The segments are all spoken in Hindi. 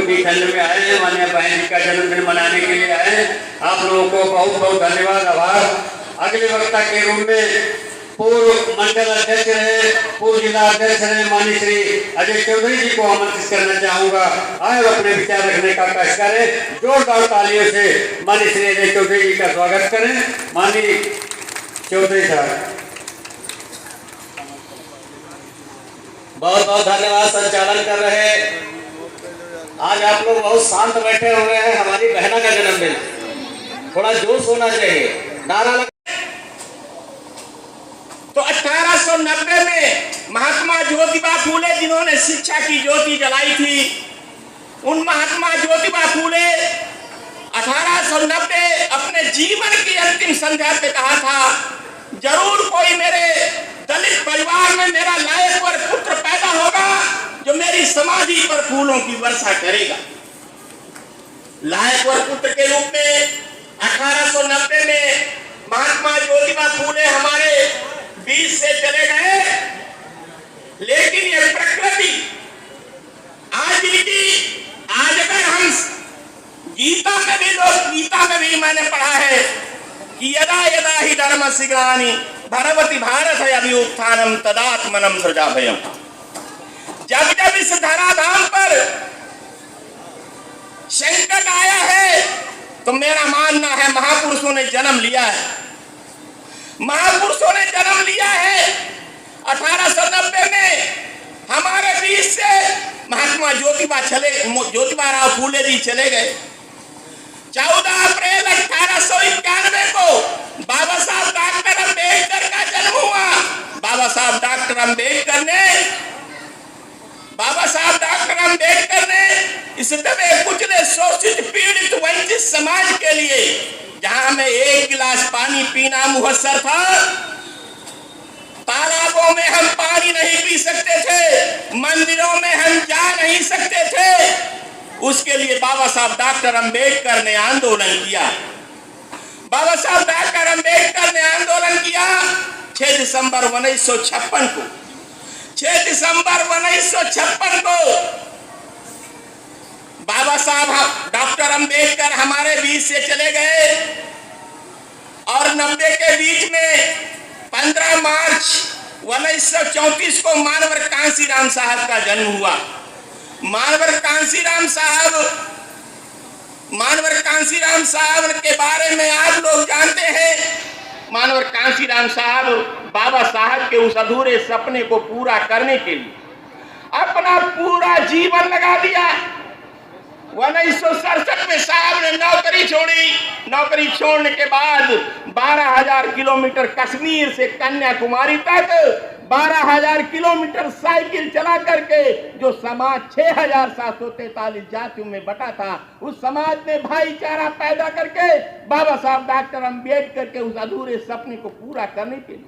छोटी ठंड में आए हैं, माननीय बहन जी का जन्मदिन मनाने के लिए आए हैं। आप लोगों को बहुत बहुत धन्यवाद, आभार। अगले वक्ता के रूप में पूर्व मंडल अध्यक्ष रहे, पूर्व जिला अध्यक्ष रहे माननीय श्री अजय चौधरी जी को आमंत्रित करना चाहूंगा। आए और अपने विचार रखने का कष्ट करें। जोरदार तालियों से माननीय श्री अजय चौधरी जी का स्वागत करें। माननीय चौधरी साहब, बहुत बहुत धन्यवाद। संचालन कर रहे आज आप लोग बहुत शांत बैठे हुए हैं। हमारी बहना का जन्मदिन, थोड़ा जोश होना चाहिए। नारा तो 1890 में महात्मा ज्योतिबा फूले जिन्होंने शिक्षा की ज्योति जलाई थी, उन महात्मा ज्योतिबा फूले 1890 अपने जीवन की अंतिम संध्या पे कहा था, जरूर कोई मेरे दलित परिवार में मेरा लायकवर पुत्र पैदा होगा जो मेरी समाधि पर फूलों की वर्षा करेगा। लायकवर पुत्र के रूप में 1890 में महात्मा ज्योतिबा फूले हमारे बीच से चले गए। लेकिन यह प्रकृति आज अगर हम गीता में भी मैंने पढ़ा है कि यदा यदा ही धर्मस्य ग्लानि भवति भारत अभ्युत्थानम तदात्मनं सृजाभयम्। जब जब इस धराधाम पर संकट आया है तो मेरा मानना है महापुरुषों ने जन्म लिया है। महापुरुषों ने जन्म लिया है। 1890 में हमारे बीच से महात्मा ज्योतिबा राव फूले जी चले गए। 14 अप्रैल 1891 को बाबा साहब डॉक्टर अम्बेडकर का जन्म हुआ। बाबा साहब डॉक्टर अम्बेडकर ने इस दबे कुचले शोषित पीड़ित वंचित समाज के लिए, जहां हमें एक गिलास पानी पीना मुहस्सर था, तालाबों में हम पानी नहीं पी सकते थे, मंदिरों में हम जा नहीं सकते थे, उसके लिए बाबा साहब डॉक्टर अम्बेडकर ने आंदोलन किया। बाबा साहब डॉक्टर अम्बेडकर ने आंदोलन किया 6 दिसंबर 1956 को। 6 दिसंबर 1956 को बाबा साहब डॉक्टर अम्बेडकर हमारे बीच से चले गए और 90 के बीच में 15 मार्च 1934 को मानवर कांसीराम साहब का जन्म हुआ। मानवर कांसीराम साहब के बारे में आप लोग जानते हैं। मानवर कांसीराम साहब बाबा साहब के उस अधूरे सपने को पूरा करने के लिए अपना पूरा जीवन लगा दिया। 1967 में साहब ने नौकरी छोड़ी। नौकरी छोड़ने के बाद 12,000 किलोमीटर कश्मीर से कन्याकुमारी तक 12,000 किलोमीटर साइकिल चला करके जो समाज 6,743 जातियों में बटा था, उस समाज में भाईचारा पैदा करके बाबा साहब डॉक्टर अम्बेडकर के उस अधूरे सपने को पूरा करने के लिए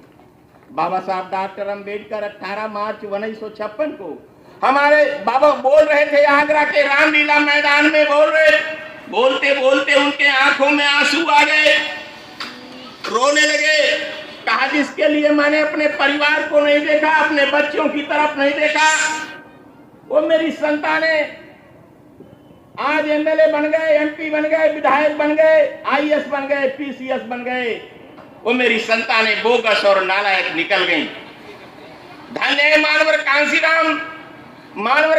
बाबा साहब डॉक्टर अम्बेडकर 18 मार्च 1956 को हमारे बाबा बोल रहे थे, आगरा के रामलीला मैदान में बोलते बोलते उनके आंखों में आंसू आ गए, रोने लगे। कहा जिसके लिए मैंने अपने परिवार को नहीं देखा, अपने बच्चों की तरफ नहीं देखा, वो मेरी संतानें आज एमएलए बन गए, एमपी बन गए, विधायक बन गए, आईएएस बन गए, पीसीएस बन गए, वो मेरी संतानें बोगस और नालायक निकल गई। धन्य है मानवर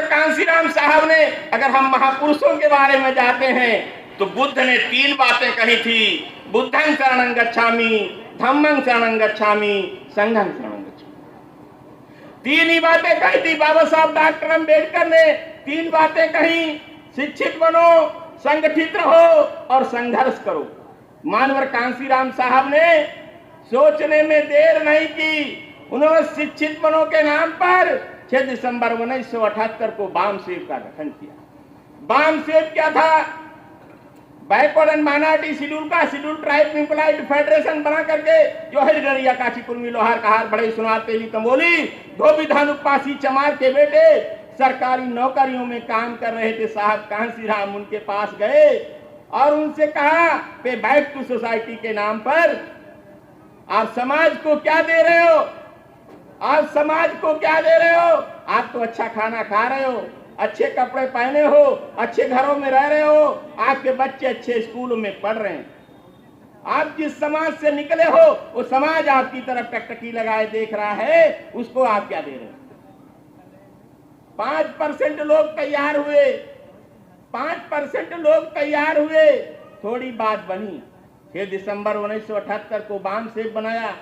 कांसीराम साहब ने। अगर हम महापुरुषों के बारे में जाते हैं तो बुद्ध ने 3 बातें कही थी, बुद्धं शरणं गच्छामि, धम्मं शरणं गच्छामि, संघं शरणं गच्छामि। 3 ही बातें कही थी बाबा साहब डॉक्टर अम्बेडकर ने। 3 बातें कही, शिक्षित बनो, संगठित रहो और संघर्ष करो। मानवर कांसीराम साहब ने सोचने में देर नहीं की। उन्होंने शिक्षित बनो के नाम पर 6 दिसंबर 1978 को बाम सेव का गठन किया। बाम सेव क्या था? Backward and minority schedule tribe employed federation बना करके जो है डरिया काची कुर्मी लोहार कहार बड़े सुनार तेली तंबोली धोबी धानु पासी चमार के बेटे सरकारी नौकरियों में काम कर रहे थे। साहब कांसीराम उनके पास गए और उनसे कहा पे बैक टू सोसाइटी के नाम पर आप समाज को क्या दे रहे हो? आप समाज को क्या दे रहे हो? आप तो अच्छा खाना खा रहे हो, अच्छे कपड़े पहने हो, अच्छे घरों में रह रहे हो, आपके बच्चे अच्छे स्कूलों में पढ़ रहे हैं। आप जिस समाज से निकले हो वो समाज आपकी तरफ टकटकी लगाए देख रहा है, उसको आप क्या दे रहे हो? 5% लोग तैयार हुए, 5% लोग तैयार हुए, थोड़ी बात बनी। 6 दिसंबर 1978 को बाम सेब बनाया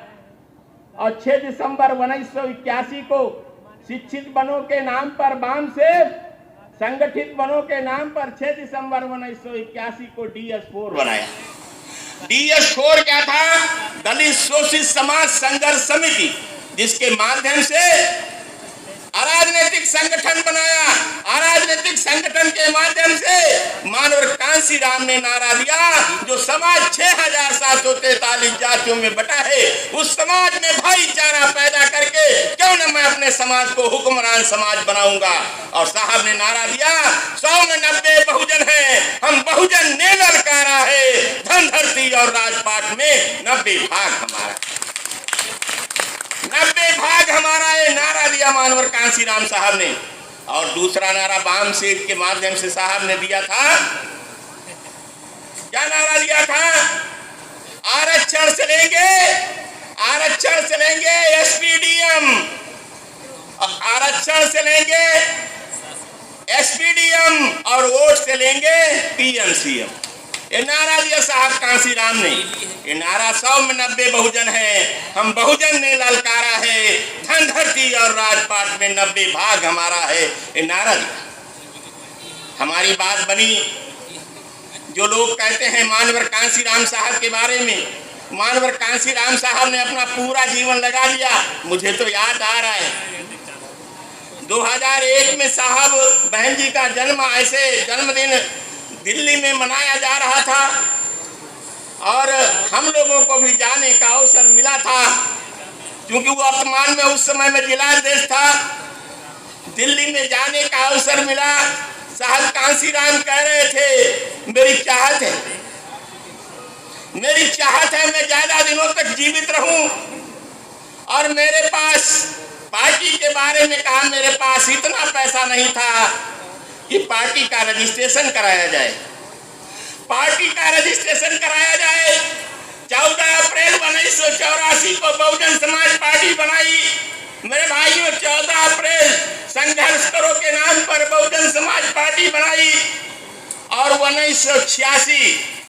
और 6 दिसंबर 1981 को शिक्षित बनों के नाम पर बाम सेब, संगठित बनों के नाम पर 6 दिसंबर 1981 को DS4 बनाया। DS4 क्या था? दलित शोषित समाज संघर्ष समिति, जिसके माध्यम से अराजनीतिक संगठन बनाया। अराजनीतिक संगठन के माध्यम से मानवर कांसीराम ने नारा दिया, जो समाज 6743 जातियों में बटा है, उस समाज में भाईचारा पैदा करके क्यों न मैं अपने समाज को हुक्मरान समाज बनाऊंगा। और साहब ने नारा दिया, 100 में 90 बहुजन है, हम बहुजन ने ललकारा है, धन धरती और राजपाट में 90 भाग हमारा, 90 भाग हमारा। ये नारा दिया मानवर कांसीराम साहब ने। और दूसरा नारा बाम सेब के माध्यम से साहब ने दिया था, क्या नारा दिया था? आरक्षण से लेंगे, आरक्षण से लेंगे SPDM, आरक्षण से लेंगे SPDM और वोट से लेंगे PMCM। ये नारा दिया साहब कांसीराम ने। ये नारा 100 में 90 बहुजन है, हम बहुजन ने ललकारा है, धन धरती और राजपाट में 90 भाग हमारा है। ये नारा दिया। हमारी बात बनी। जो लोग कहते हैं मानवर कांसीराम साहब के बारे में, मानवर कांसीराम साहब ने अपना पूरा जीवन लगा दिया। मुझे तो याद आ रहा है 2001 में साहब बहन जी का जन्म, ऐसे जन्मदिन दिल्ली में मनाया जा रहा था और हम लोगों को भी जाने का अवसर मिला था, क्योंकि वो वर्तमान में उस समय में जिलाध्यक्ष था। दिल्ली में जाने का अवसर मिला। साहब कांसीराम कह रहे थे, मेरी चाहत है, मेरी चाहत है मैं ज्यादा दिनों तक जीवित रहूं, और मेरे पास पार्टी के बारे में कहा, मेरे पास इतना पैसा नहीं था कि पार्टी का रजिस्ट्रेशन कराया जाए, पार्टी का रजिस्ट्रेशन कराया जाए। 14 अप्रैल 1984 को बहुजन समाज पार्टी बनाई। मेरे भाइयों, 14 अप्रैल संघर्ष करो के नाम पर बहुजन समाज पार्टी बनाई और 1986